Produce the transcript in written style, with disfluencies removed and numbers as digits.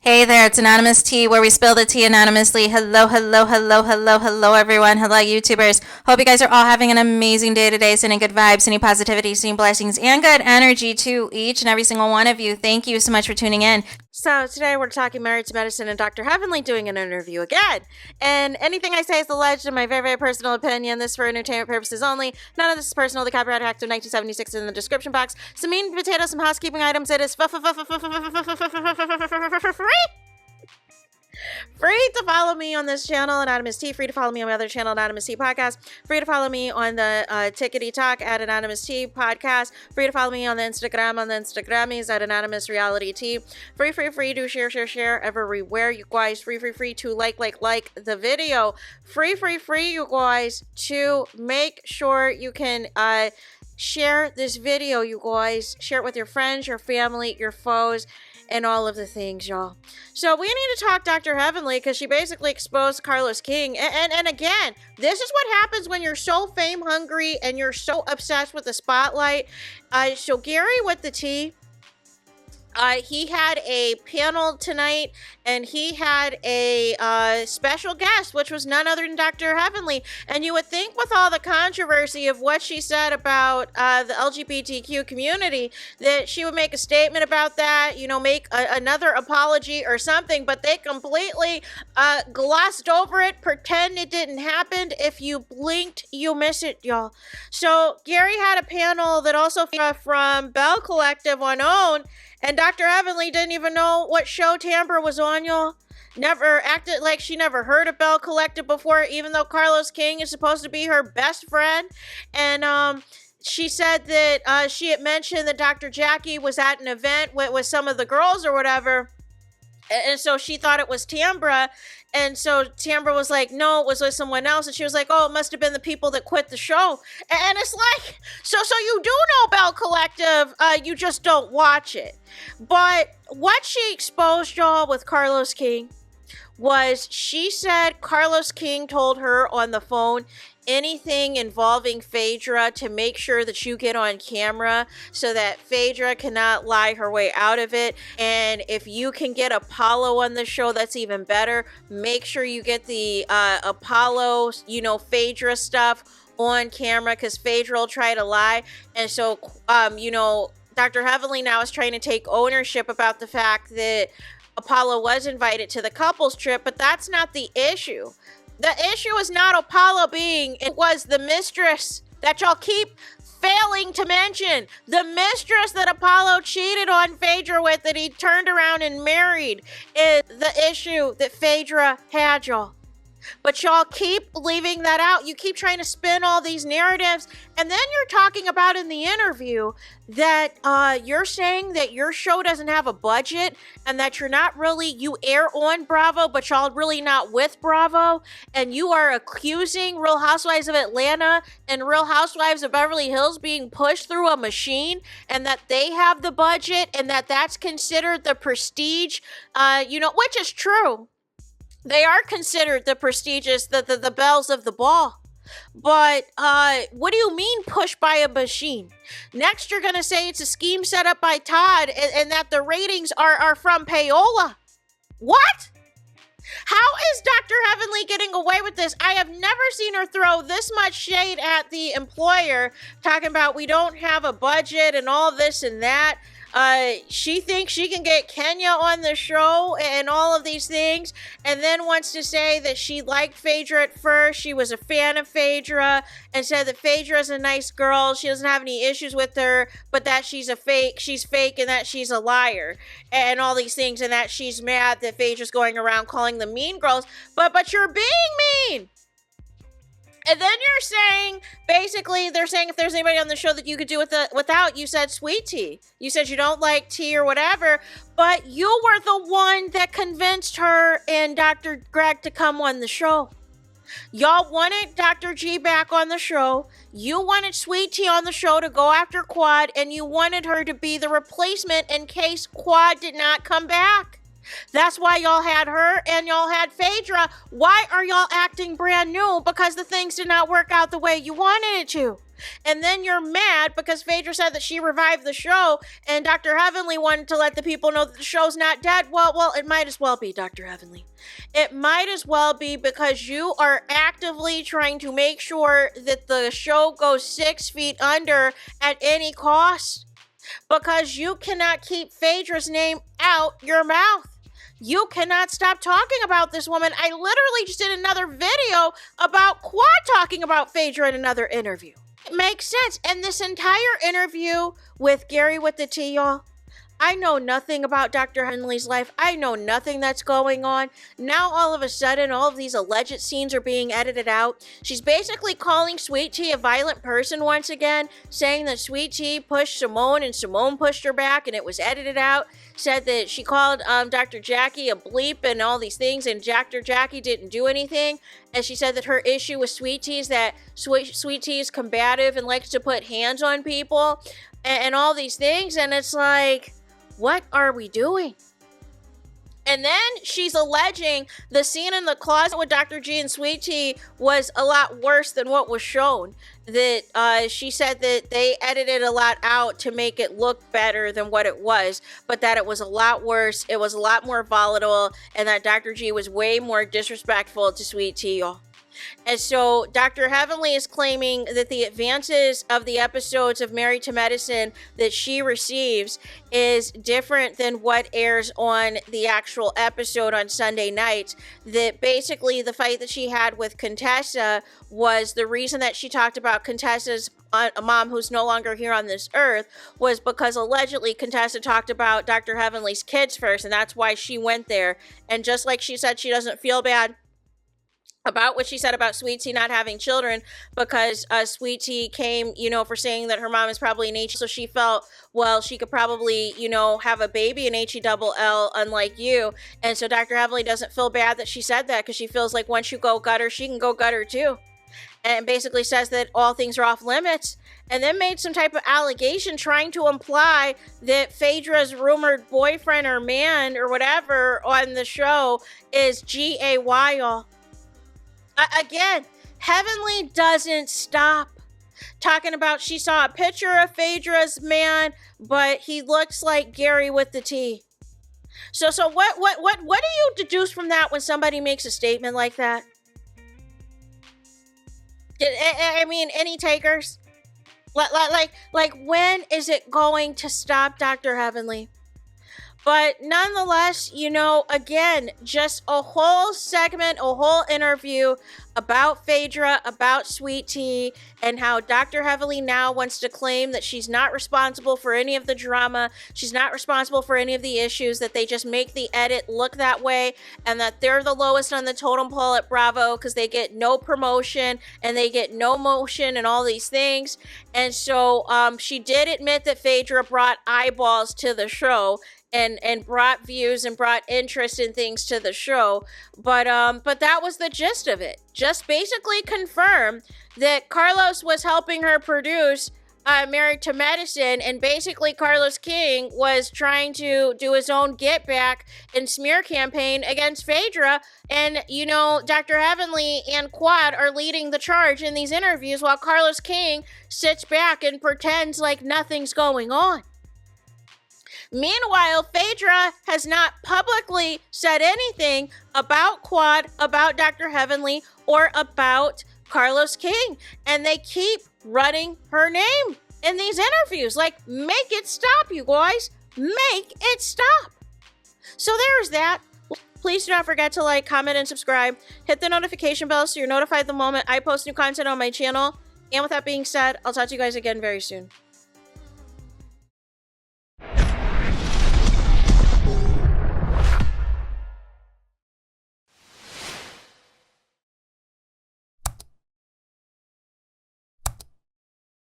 Hey there, it's Anonymous Tea, where we spill the tea anonymously. Hello, hello, hello, hello, hello, everyone. Hello, YouTubers. Hope you guys are all having an amazing day today, sending good vibes, sending positivity, sending blessings, and good energy to each and every single one of you. Thank you so much for tuning in. So today we're talking Married to Medicine and Dr. Heavenly doing an interview again. And anything I say is alleged in my very, very personal opinion. This for entertainment purposes only. None of this is personal. The Copyright Act of 1976 is in the description box. Some meat and potatoes, some housekeeping items. It is free. Free to follow me on this channel, Anonymous Tea. Free to follow me on my other channel, Anonymous Tea Podcast. Free to follow me on the Tickety Talk at Anonymous Tea Podcast. Free to follow me on the Instagrammies at AnonymousRealityT. Free to share everywhere, you guys. Free to like the video. Free, you guys, to make sure you can share this video, you guys. Share it with your friends, your family, your foes, and all of the things, y'all. So we need to talk Dr. Heavenly, because she basically exposed Carlos King. And again, this is what happens when you're so fame hungry and you're so obsessed with the spotlight. So Gary with the tea, he had a panel tonight, and he had a special guest, which was none other than Dr. Heavenly. And you would think with all the controversy of what she said about the LGBTQ community, that she would make a statement about that, you know, make another apology or something, but they completely glossed over it, pretend it didn't happen. If you blinked, you miss it, y'all. So Gary had a panel that also from Bell Collective on OWN, and Dr. Heavenly didn't even know what show Tambra was on, y'all. Never acted like she never heard of Bell Collective before, even though Carlos King is supposed to be her best friend. And she said that she had mentioned that Dr. Jackie was at an event with some of the girls or whatever. And so she thought it was Tambra. And so Tambra was like, no, it was with someone else. And she was like, oh, it must have been the people that quit the show. And it's like, so you do know Bell Collective, you just don't watch it. But what she exposed, y'all, with Carlos King was she said Carlos King told her on the phone anything involving PHAEDRA to make sure that you get on camera so that PHAEDRA cannot lie her way out of it. And if you can get Apollo on the show, that's even better. Make sure you get the Apollo, you know, PHAEDRA stuff on camera, because PHAEDRA will try to lie. And so, you know, Dr. Heavenly now is trying to take ownership about the fact that Apollo was invited to the couples trip, but that's not the issue. The issue is not Apollo being, it was the mistress that y'all keep failing to mention. The mistress that Apollo cheated on PHAEDRA with, that he turned around and married, is the issue that PHAEDRA had, y'all. But y'all keep leaving that out. You keep trying to spin all these narratives. And then you're talking about in the interview that you're saying that your show doesn't have a budget and that you're not really, you air on Bravo, but y'all really not with Bravo. And you are accusing Real Housewives of Atlanta and Real Housewives of Beverly Hills being pushed through a machine, and that they have the budget, and that that's considered the prestige, you know, which is true. They are considered the prestigious, the belles of the ball. But what do you mean pushed by a machine? Next, you're going to say it's a scheme set up by Todd, and that the ratings are from payola. What? How is Dr. Heavenly getting away with this? I have never seen her throw this much shade at the employer, talking about we don't have a budget and all this and that. She thinks she can get Kenya on the show and all of these things, and then wants to say that she liked PHAEDRA at first. She was a fan of PHAEDRA and said that PHAEDRA is a nice girl. She doesn't have any issues with her, but that she's fake, and that she's a liar and all these things, and that she's mad that PHAEDRA's going around calling them mean girls. But you're being mean. And then you're saying, basically, they're saying if there's anybody on the show that you could do without, you said Sweet Tea. You said you don't like tea or whatever, but you were the one that convinced her and Dr. Greg to come on the show. Y'all wanted Dr. G back on the show. You wanted Sweet Tea on the show to go after Quad, and you wanted her to be the replacement in case Quad did not come back. That's why y'all had her and y'all had PHAEDRA. Why are y'all acting brand new? Because the things did not work out the way you wanted it to. And then you're mad because Phaedra said that she revived the show and Dr. Heavenly wanted to let the people know that the show's not dead. Well, it might as well be, Dr. Heavenly. It might as well be, because you are actively trying to make sure that the show goes 6 feet under at any cost, because you cannot keep Phaedra's name out your mouth. You cannot stop talking about this woman. I literally just did another video about Quad talking about Phaedra in another interview. It makes sense. And this entire interview with Gary with the T, y'all, I know nothing about Dr. Heavenly's life. I know nothing that's going on. Now, all of a sudden, all of these alleged scenes are being edited out. She's basically calling Sweet Tea a violent person once again, saying that Sweet Tea pushed Simone and Simone pushed her back and it was edited out. Said that she called Dr. Jackie a bleep and all these things, and Dr. Jackie didn't do anything. And she said that her issue with Sweet Tea is that Sweet Tea is combative and likes to put hands on people and all these things. And it's like, what are we doing? And then she's alleging the scene in the closet with Dr. G and Sweet Tea was a lot worse than what was shown. That she said that they edited a lot out to make it look better than what it was, but that it was a lot worse, it was a lot more volatile, and that Dr. G was way more disrespectful to Sweet Tea, y'all. And so Dr. Heavenly is claiming that the advances of the episodes of Married to Medicine that she receives is different than what airs on the actual episode on Sunday nights. That basically the fight that she had with Contessa was the reason that she talked about Contessa's a mom who's no longer here on this earth, was because allegedly Contessa talked about Dr. Heavenly's kids first, and that's why she went there. And just like she said, she doesn't feel bad about what she said about Sweet Tea not having children, because Sweet Tea came, for saying that her mom is probably an H, so she felt, well, she could probably, have a baby, an H-E-double-L, unlike you. And so Dr. Heavenly doesn't feel bad that she said that, because she feels like once you go gutter, she can go gutter too. And basically says that all things are off limits. And then made some type of allegation trying to imply that Phaedra's rumored boyfriend or man or whatever on the show is G-A-Y, y'all. Again, Heavenly doesn't stop talking about she saw a picture of Phaedra's man, but he looks like Gary with the T. So what do you deduce from that when somebody makes a statement like that? I mean, any takers? Like when is it going to stop, Dr. Heavenly? But nonetheless, again, just a whole segment, a whole interview about Phaedra, about Sweet Tea, and how Dr. Heavenly now wants to claim that she's not responsible for any of the drama. She's not responsible for any of the issues, that they just make the edit look that way, and that they're the lowest on the totem pole at Bravo because they get no promotion and they get no motion and all these things. And so she did admit that Phaedra brought eyeballs to the show and brought views and brought interest in things to the show, but that was the gist of it. Just basically confirm that Carlos was helping her produce Married to Medicine, and basically Carlos King was trying to do his own get back and smear campaign against Phaedra, and Dr. Heavenly and Quad are leading the charge in these interviews while Carlos King sits back and pretends like nothing's going on. Meanwhile, Phaedra has not publicly said anything about Quad, about Dr. Heavenly, or about Carlos King. And they keep running her name in these interviews. Like, make it stop, you guys. Make it stop. So there's that. Please do not forget to like, comment, and subscribe. Hit the notification bell so you're notified the moment I post new content on my channel. And with that being said, I'll talk to you guys again very soon.